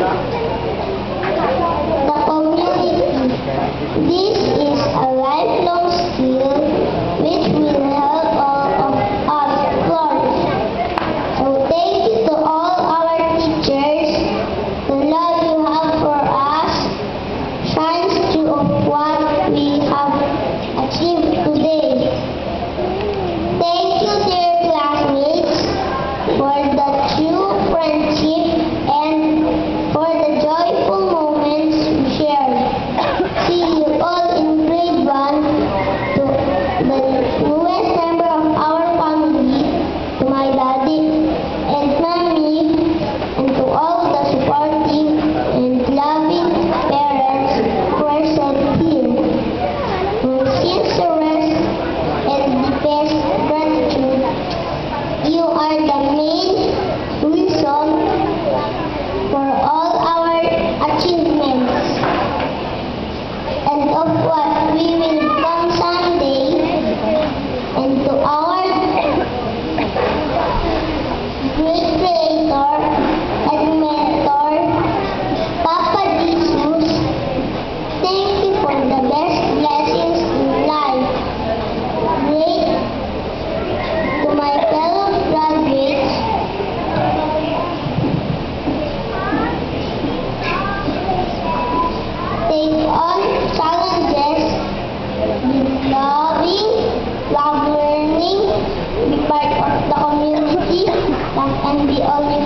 the community. This is a lifelong skill which will help all of us flourish. So thank you to all our teachers. The love you have for us shines through of what we have achieved today. Thank you, dear classmates, for the true friendship and for the joyful moments we shared. See you all in grade 1, to the newest member of our family, to my daddy and mommy, and to all the supporting and loving parents present here. My sincerest and deepest gratitude. You are the main reason for all our achievements and of what we will become someday. And to our great creator and mentor, Papa Jesus, thank you for the best blessings in life. Great to my fellow graduates, take on challenges, be loving, love learning, be part of the community, and be always